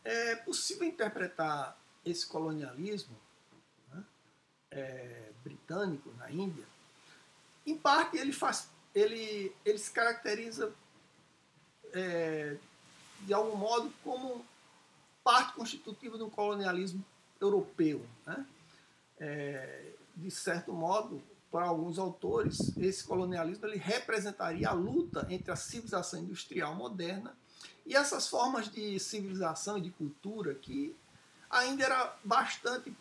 é possível interpretar esse colonialismo, né, britânico na Índia. Em parte, ele se caracteriza de algum modo como parte constitutiva do colonialismo europeu, né? De certo modo, para alguns autores, esse colonialismo ele representaria a luta entre a civilização industrial moderna e essas formas de civilização e de cultura que ainda era bastante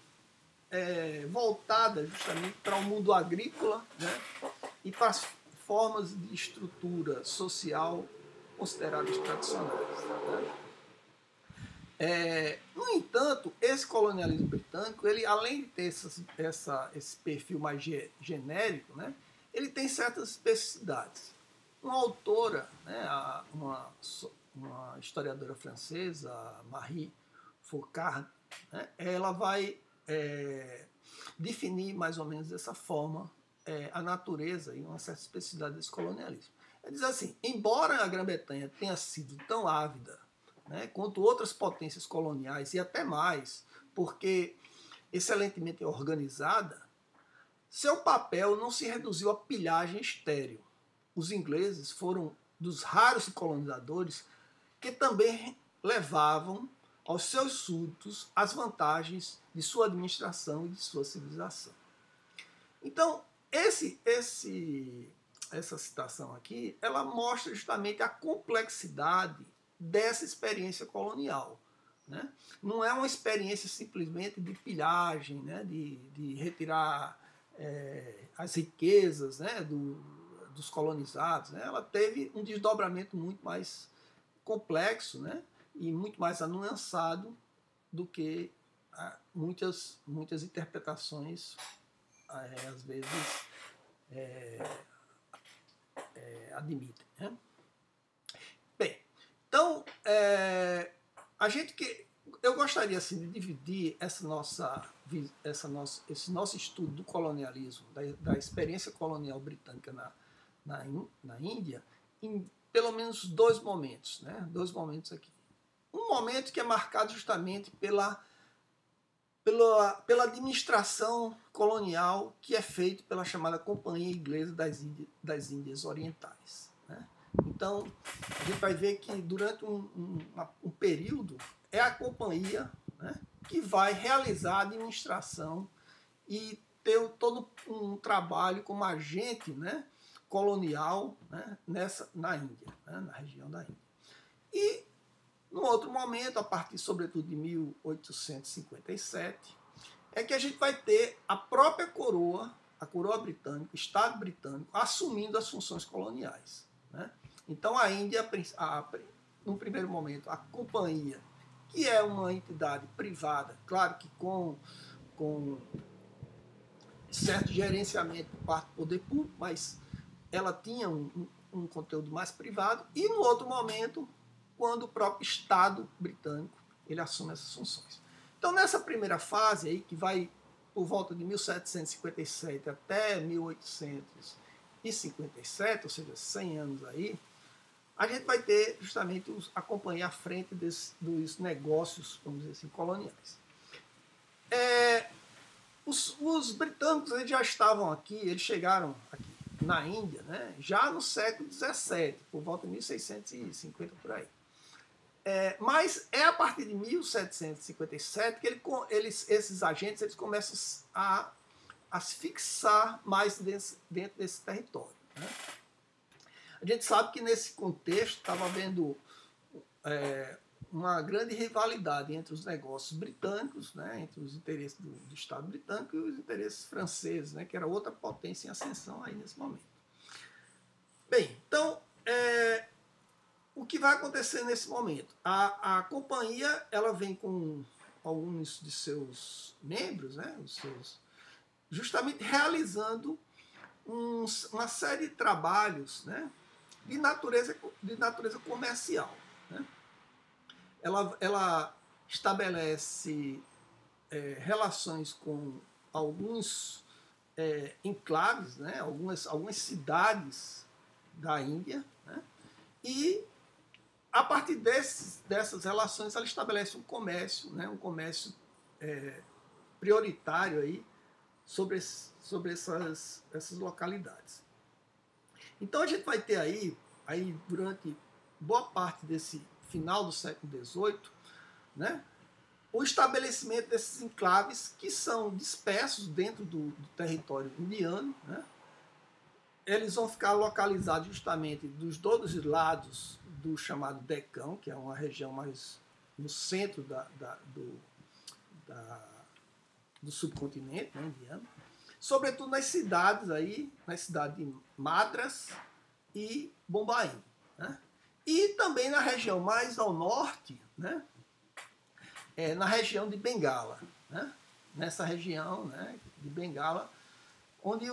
voltada justamente para o mundo agrícola, né? E para as formas de estrutura social consideradas tradicionais. Né? No entanto, esse colonialismo britânico, ele, além de ter esse perfil mais genérico, né, ele tem certas especificidades. Uma autora, né, uma historiadora francesa, Marie Foucard, né, ela vai definir mais ou menos dessa forma a natureza e uma certa especificidade desse colonialismo. Ela diz assim, embora a Grã-Bretanha tenha sido tão ávida, né, quanto outras potências coloniais e até mais, porque excelentemente organizada, seu papel não se reduziu a pilhagem estéril. Os ingleses foram dos raros colonizadores que também levavam aos seus súditos as vantagens de sua administração e de sua civilização. Então, essa citação aqui, ela mostra justamente a complexidade dessa experiência colonial. Né? Não é uma experiência simplesmente de pilhagem, né? de retirar as riquezas, né? dos colonizados. Né? Ela teve um desdobramento muito mais complexo, né? E muito mais anuançado do que muitas interpretações, às vezes, admitem. Né? Bem, então, eu gostaria assim, de dividir esse nosso estudo do colonialismo, da experiência colonial britânica na Índia, em pelo menos dois momentos. Né? Dois momentos aqui. Um momento que é marcado justamente pela administração colonial que é feita pela chamada Companhia Inglesa das Índias Orientais. Né? Então, a gente vai ver que durante um período é a companhia, né, que vai realizar a administração e ter todo um trabalho como agente, né, colonial, né, na Índia, né, na região da Índia. E, num outro momento, a partir, sobretudo, de 1857, é que a gente vai ter a própria coroa, a coroa britânica, o Estado britânico, assumindo as funções coloniais. Né? Então, a Índia, no primeiro momento, a companhia, que é uma entidade privada, claro que com certo gerenciamento por parte do poder público, mas ela tinha um conteúdo mais privado, e no outro momento, quando o próprio Estado britânico ele assume essas funções. Então, nessa primeira fase, aí, que vai por volta de 1757 até 1857, ou seja, 100 anos aí, a gente vai ter justamente a companhia à frente dos negócios, vamos dizer assim, coloniais. Os britânicos eles já estavam aqui, eles chegaram aqui na Índia, né, já no século XVII, por volta de 1650 por aí. Mas é a partir de 1757 que esses agentes eles começam a se fixar mais dentro desse território. Né? A gente sabe que nesse contexto estava havendo uma grande rivalidade entre os negócios britânicos, né, entre os interesses do Estado britânico e os interesses franceses, né, que era outra potência em ascensão aí nesse momento. Bem, então, o que vai acontecer nesse momento? A companhia ela vem com alguns de seus membros, né, justamente realizando uma série de trabalhos, né, de natureza comercial. Né? Ela estabelece relações com alguns enclaves, né, algumas cidades da Índia, né, e a partir dessas relações, ela estabelece um comércio, né, um comércio prioritário aí sobre essas localidades. Então a gente vai ter aí durante boa parte desse final do século XVIII, né, o estabelecimento desses enclaves que são dispersos dentro do território indiano, né. Eles vão ficar localizados justamente dos dois lados do chamado Deccan, que é uma região mais no centro do subcontinente, né, indiano, sobretudo nas cidades aí, na cidade de Madras e Bombaim, né? E também na região mais ao norte, né, na região de Bengala, né? Nessa região, né, de Bengala, onde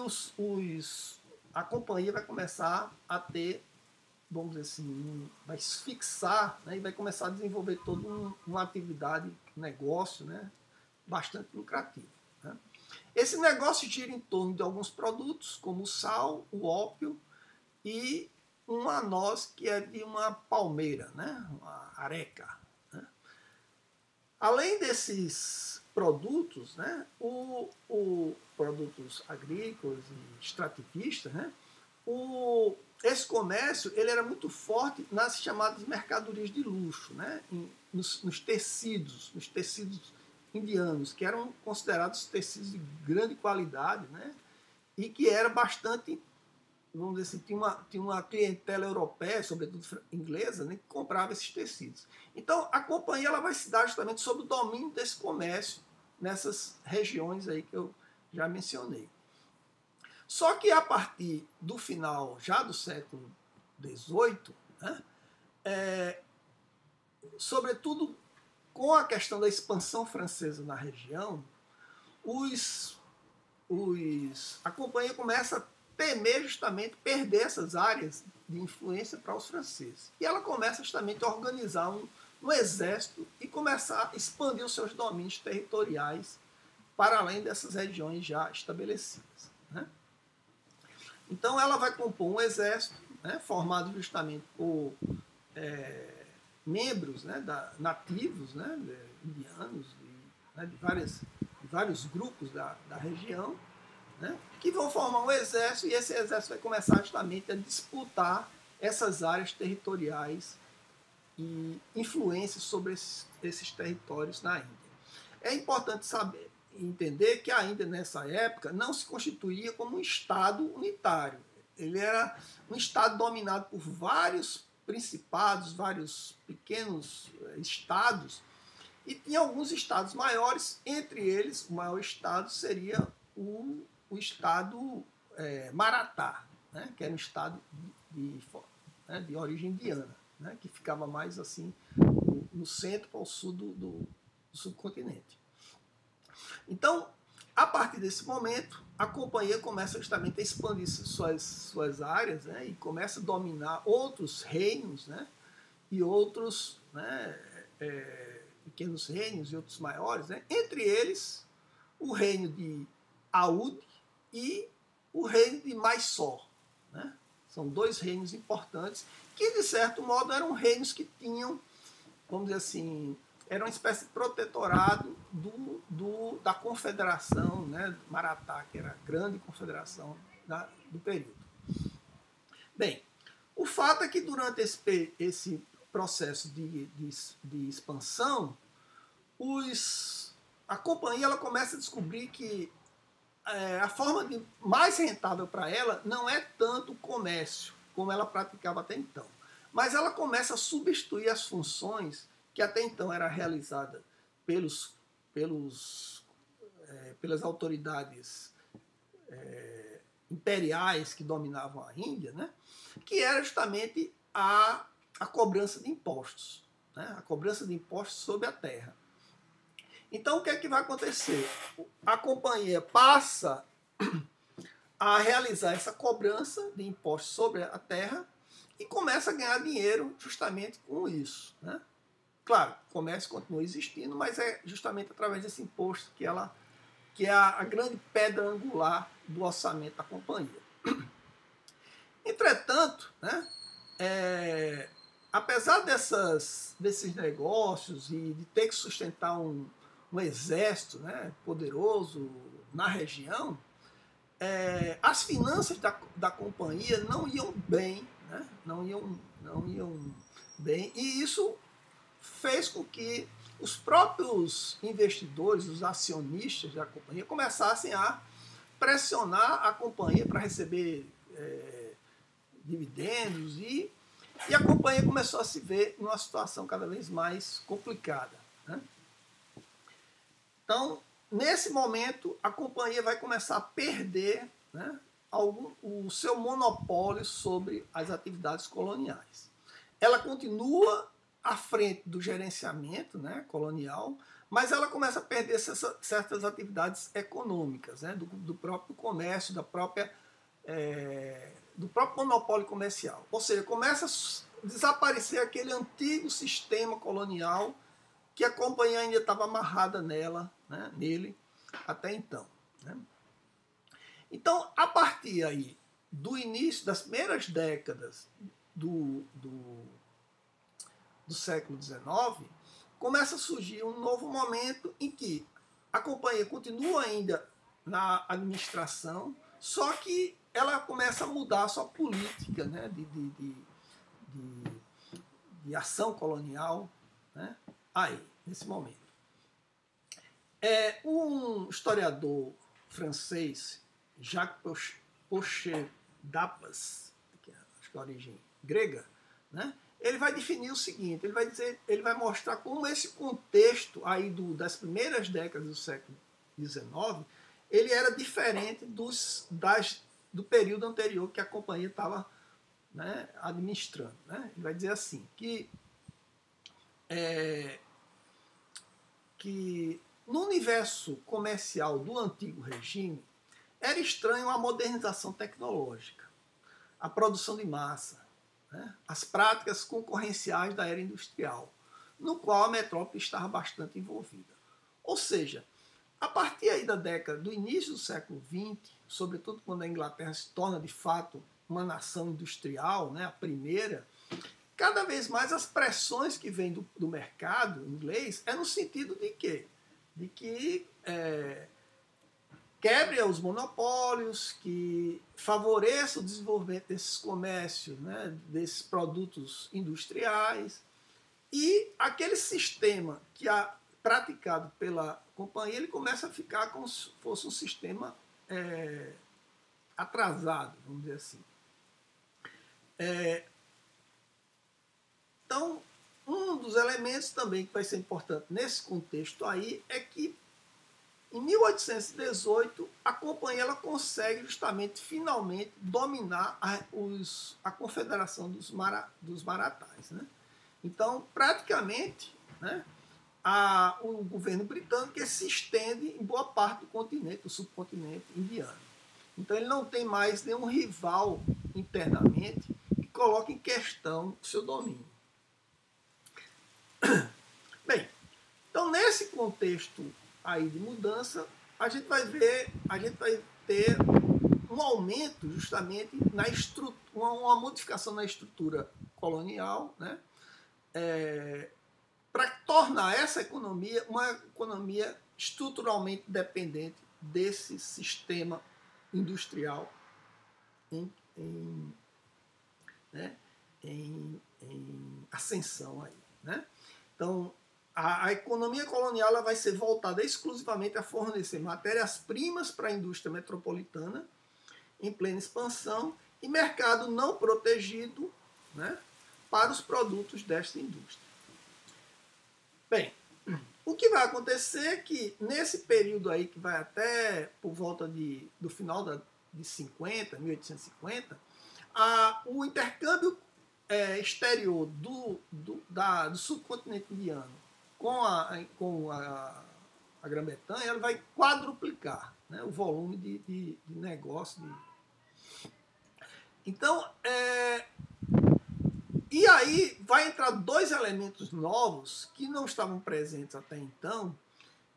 a companhia vai começar a ter, vamos dizer assim, vai se fixar, né, e vai começar a desenvolver toda uma atividade, um negócio, né, bastante lucrativo, né? Esse negócio gira em torno de alguns produtos, como o sal, o ópio e uma noz que é de uma palmeira, né, uma areca, né? Além desses produtos, né, produtos agrícolas e extrativistas, né, esse comércio ele era muito forte nas chamadas mercadorias de luxo, né, nos tecidos indianos, que eram considerados tecidos de grande qualidade, né, e que era bastante, vamos dizer assim, tinha uma clientela europeia, sobretudo inglesa, né, que comprava esses tecidos. Então, a companhia ela vai se dar justamente sob o domínio desse comércio nessas regiões aí que eu já mencionei. Só que a partir do final já do século XVIII, né, sobretudo com a questão da expansão francesa na região, a companhia começa a temer justamente perder essas áreas de influência para os franceses. E ela começa justamente a organizar um exército e começar a expandir os seus domínios territoriais para além dessas regiões já estabelecidas, né? Então ela vai compor um exército, né, formado justamente por membros, né, nativos, né, indianos, né, de vários grupos da região, né, que vão formar um exército, e esse exército vai começar justamente a disputar essas áreas territoriais e influências sobre esses territórios na Índia. É importante entender que a Índia, nessa época, não se constituía como um Estado unitário. Ele era um Estado dominado por vários principados, vários pequenos estados, e tinha alguns estados maiores, entre eles, o maior estado seria o estado Maratá, né, que era um estado de origem indiana, né, que ficava mais assim no centro para o sul do subcontinente. Então, a partir desse momento, a companhia começa justamente a expandir suas áreas, né, e começa a dominar outros reinos, né, e outros, né, pequenos reinos e outros maiores, né, entre eles o reino de Aúd e o reino de Mysore, né? São dois reinos importantes que, de certo modo, eram reinos que tinham, vamos dizer assim, era uma espécie de protetorado da confederação, né, Maratá, que era a grande confederação do período. Bem, o fato é que durante esse processo de expansão, a companhia ela começa a descobrir que a forma mais rentável para ela não é tanto o comércio, como ela praticava até então, mas ela começa a substituir as funções que até então era realizada pelas autoridades imperiais que dominavam a Índia, né, que era justamente a cobrança de impostos, né, a cobrança de impostos sobre a terra. Então, o que é que vai acontecer? A companhia passa a realizar essa cobrança de impostos sobre a terra e começa a ganhar dinheiro justamente com isso, né? Claro, o comércio continua existindo, mas é justamente através desse imposto que é a grande pedra angular do orçamento da companhia. Entretanto, né, apesar desses negócios e de ter que sustentar um exército, né, poderoso na região, as finanças da companhia não iam bem, né? não iam bem, e isso fez com que os próprios investidores, os acionistas da companhia, começassem a pressionar a companhia para receber dividendos, e a companhia começou a se ver numa situação cada vez mais complicada, né? Então, nesse momento, a companhia vai começar a perder, né, o seu monopólio sobre as atividades coloniais. Ela continua à frente do gerenciamento, né, colonial, mas ela começa a perder certas atividades econômicas, né, do próprio comércio, do próprio monopólio comercial. Ou seja, começa a desaparecer aquele antigo sistema colonial que a companhia ainda estava amarrada nele até então, né? Então, a partir aí do início das primeiras décadas do século XIX, começa a surgir um novo momento em que a companhia continua ainda na administração, só que ela começa a mudar a sua política, né, de ação colonial, né, aí, nesse momento. Um historiador francês, Jacques Pochet-Dapas, que acho que é a origem grega, né, ele vai definir o seguinte, ele vai mostrar como esse contexto aí das primeiras décadas do século XIX, ele era diferente do período anterior que a companhia estava, né, administrando, né? Ele vai dizer assim, que no universo comercial do antigo regime, era estranho a modernização tecnológica, a produção de massa, né, as práticas concorrenciais da era industrial, no qual a metrópole estava bastante envolvida. Ou seja, a partir aí do início do século XX, sobretudo quando a Inglaterra se torna de fato uma nação industrial, né, a primeira, cada vez mais as pressões que vêm do mercado inglês é no sentido de quê? De que quebre os monopólios, que favoreça o desenvolvimento desses comércios, né, desses produtos industriais, e aquele sistema que é praticado pela companhia, ele começa a ficar como se fosse um sistema atrasado, vamos dizer assim. Então, um dos elementos também que vai ser importante nesse contexto aí é que em 1818 a companhia ela consegue justamente finalmente dominar a Confederação dos Marathás, né? Então, praticamente, né, o governo britânico se estende em boa parte do continente, do subcontinente indiano. Então ele não tem mais nenhum rival internamente que coloque em questão o seu domínio. Bem, então nesse contexto aí de mudança, a gente vai ter um aumento justamente na estrutura, uma modificação na estrutura colonial, né, para tornar essa economia uma economia estruturalmente dependente desse sistema industrial em ascensão aí, né? Então, a economia colonial ela vai ser voltada exclusivamente a fornecer matérias-primas para a indústria metropolitana em plena expansão e mercado não protegido, né, para os produtos desta indústria. Bem, o que vai acontecer é que nesse período aí que vai até por volta do final de 1850, o intercâmbio exterior do subcontinente indiano com a Grã-Bretanha, ela vai quadruplicar, né, o volume de negócio. Então, e aí vai entrar dois elementos novos que não estavam presentes até então,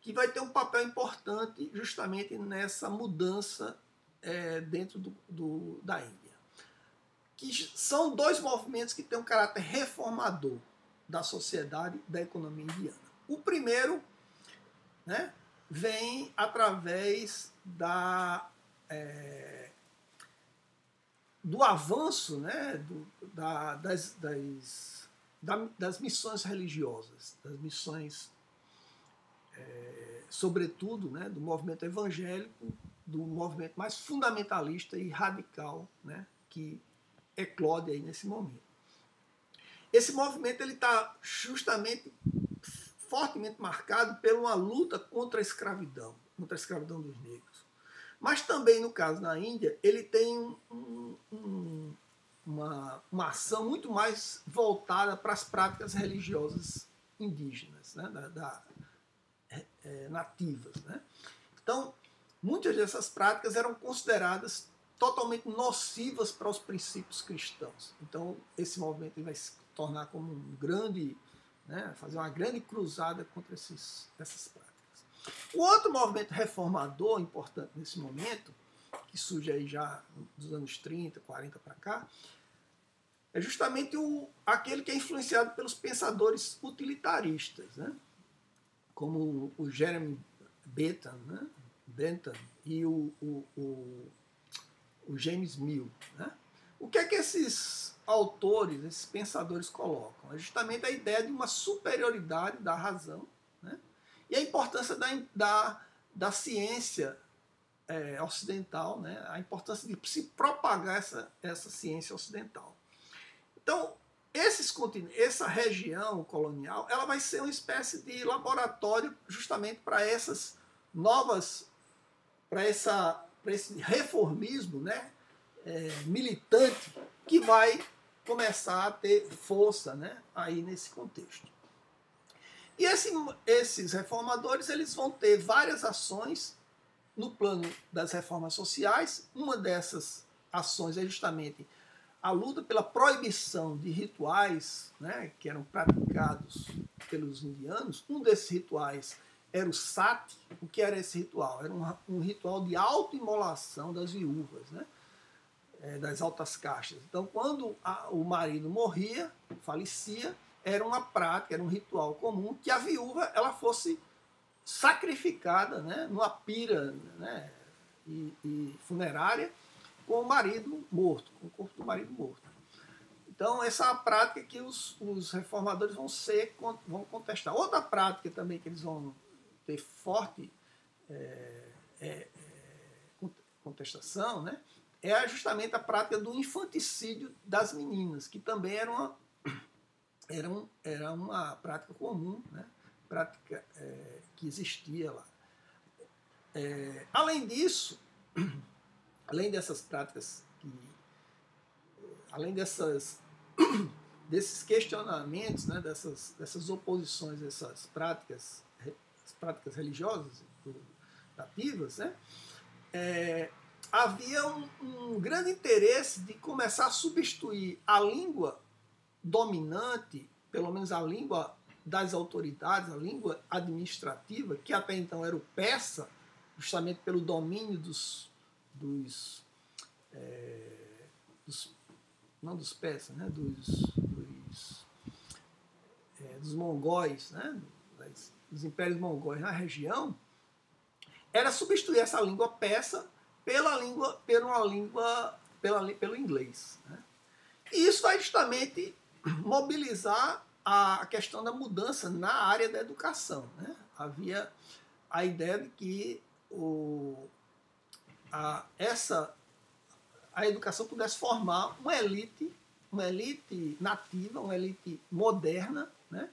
que vai ter um papel importante justamente nessa mudança dentro da Índia. que são dois movimentos que têm um caráter reformador da sociedade e da economia indiana. O primeiro, né, vem através do avanço, né, das missões religiosas, das missões, sobretudo, né, do movimento evangélico, do movimento mais fundamentalista e radical, né, que eclode aí nesse momento. Esse movimento está justamente fortemente marcado por uma luta contra a escravidão dos negros. Mas também, no caso da Índia, ele tem uma ação muito mais voltada para as práticas religiosas indígenas, né, nativas. Né? Então, muitas dessas práticas eram consideradas totalmente nocivas para os princípios cristãos. Então, esse movimento vai se tornar como um grande, né, fazer uma grande cruzada contra essas práticas. O outro movimento reformador importante nesse momento, que surge aí já dos anos 30, 40 para cá, é justamente aquele que é influenciado pelos pensadores utilitaristas, né? Como o Jeremy Bentham, né? E o James Mill. Né? O que é que esses autores, esses pensadores colocam? É justamente a ideia de uma superioridade da razão, né? E a importância da ciência ocidental, né? A importância de se propagar essa ciência ocidental. Então, essa região colonial, ela vai ser uma espécie de laboratório justamente para essas novas, para esse reformismo, né, militante que vai começar a ter força, né, aí nesse contexto. E esses reformadores, eles vão ter várias ações no plano das reformas sociais. Uma dessas ações é justamente a luta pela proibição de rituais, né, que eram praticados pelos indianos. Um desses rituais era o sati. O que era esse ritual? Era um ritual de autoimolação das viúvas, né, das altas castas. Então, quando o marido morria, falecia, era uma prática, era um ritual comum que a viúva ela fosse sacrificada, né, numa pira, né, e funerária, com o marido morto, com o corpo do marido morto. Então, essa é a prática que os reformadores vão contestar. Outra prática também que eles vão ter forte contestação, né, é justamente a prática do infanticídio das meninas, que também era uma prática comum, né, prática que existia lá. Além disso, além dessas práticas, além desses questionamentos, né, dessas oposições, essas práticas religiosas nativas, né, havia um grande interesse de começar a substituir a língua dominante, pelo menos a língua das autoridades, a língua administrativa, que até então era o persa, justamente pelo domínio dos não dos persas, né, dos mongóis, né, dos impérios mongóis na região, era substituir essa língua persa pelo inglês. Né? E isso vai justamente mobilizar a questão da mudança na área da educação. Né? Havia a ideia de que a educação pudesse formar uma elite nativa, uma elite moderna, né,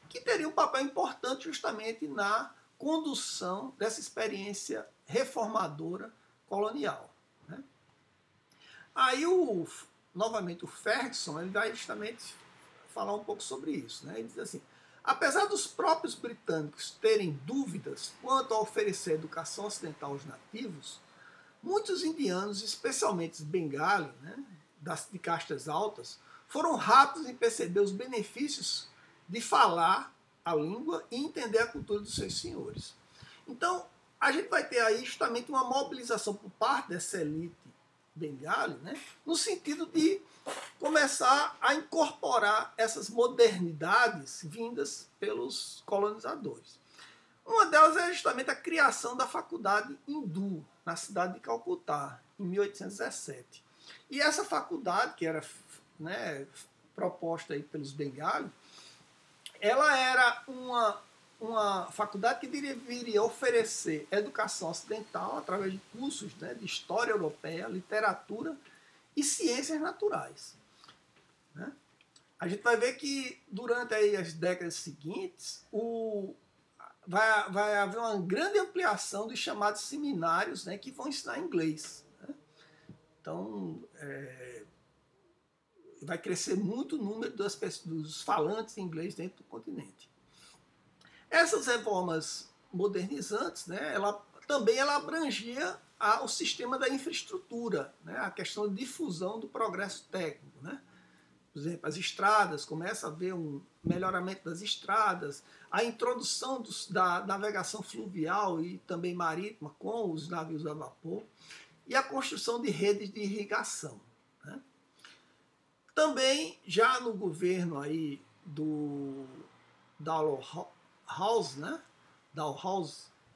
que teria um papel importante justamente na condução dessa experiência reformadora colonial. Né. Aí, novamente, o Ferguson ele vai justamente falar um pouco sobre isso. Né. Ele diz assim: apesar dos próprios britânicos terem dúvidas quanto a oferecer educação ocidental aos nativos, muitos indianos, especialmente os bengali, né, de castas altas, foram rápidos em perceber os benefícios de falar a língua e entender a cultura dos seus senhores. Então, a gente vai ter aí justamente uma mobilização por parte dessa elite bengali, né, no sentido de começar a incorporar essas modernidades vindas pelos colonizadores. Uma delas é justamente a criação da faculdade hindu, na cidade de Calcutá, em 1817. E essa faculdade, que era, né, proposta aí pelos bengali, ela era uma faculdade que deveria oferecer educação ocidental através de cursos, né, de história europeia, literatura e ciências naturais. Né? A gente vai ver que durante aí as décadas seguintes vai haver uma grande ampliação dos chamados seminários, né, que vão ensinar inglês. Né? Então, vai crescer muito o número dos falantes em inglês dentro do continente. Essas reformas modernizantes, né, também abrangia o sistema da infraestrutura, né, a questão de difusão do progresso técnico. Né? Por exemplo, as estradas, começa a haver um melhoramento das estradas, a introdução da navegação fluvial e também marítima com os navios a vapor e a construção de redes de irrigação. Né? Também, já no governo aí do Dalhousie, né?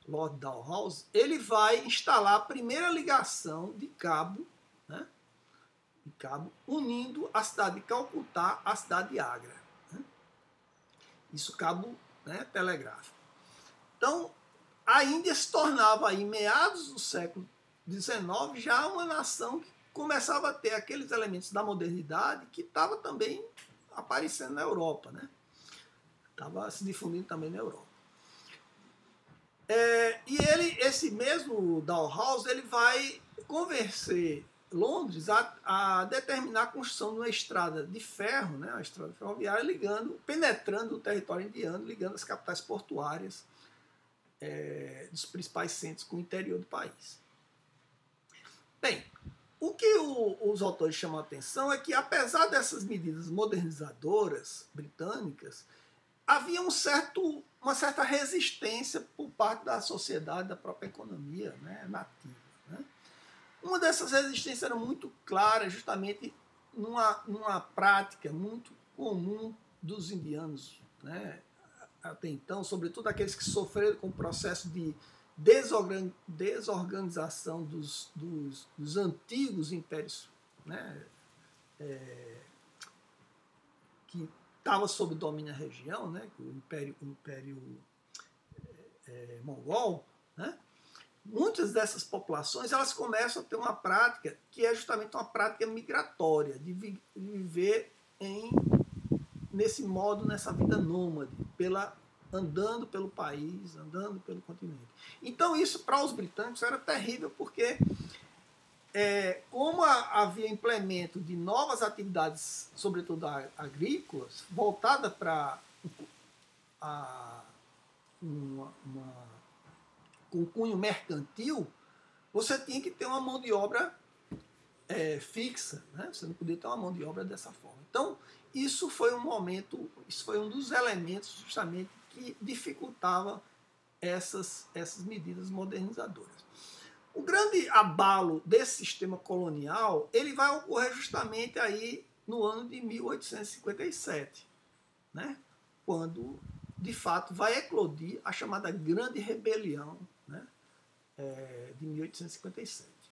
Lord Dalhousie, ele vai instalar a primeira ligação de cabo, né? De cabo unindo a cidade de Calcutá à cidade de Agra. Né? Isso cabo, né, telegráfico. Então, a Índia se tornava, aí, em meados do século XIX, já uma nação que começava a ter aqueles elementos da modernidade que estava também aparecendo na Europa. Né? Estava se difundindo também na Europa. E esse mesmo Dalhousie, ele vai convencer Londres a determinar a construção de uma estrada de ferro, né, uma estrada ferroviária, penetrando o território indiano, ligando as capitais portuárias dos principais centros com o interior do país. Bem, o que os autores chamam a atenção é que, apesar dessas medidas modernizadoras britânicas, havia uma certa resistência por parte da sociedade, da própria economia, né, nativa. Né? Uma dessas resistências era muito clara, justamente numa prática muito comum dos indianos, né, até então, sobretudo aqueles que sofreram com o processo de desorganização dos antigos impérios, né, que estava sob domínio da região, né, o Império Mongol. Né, muitas dessas populações elas começam a ter uma prática que é justamente uma prática migratória, de viver nesse modo, nessa vida nômade, andando pelo país, andando pelo continente. Então isso para os britânicos era terrível, porque como havia implemento de novas atividades, sobretudo agrícolas, voltada para com cunho mercantil, você tinha que ter uma mão de obra fixa, né? Você não podia ter uma mão de obra dessa forma. Então, isso foi um dos elementos justamente que dificultava essas medidas modernizadoras. O grande abalo desse sistema colonial, ele vai ocorrer justamente aí no ano de 1857, né? Quando, de fato, vai eclodir a chamada Grande Rebelião, né? De 1857.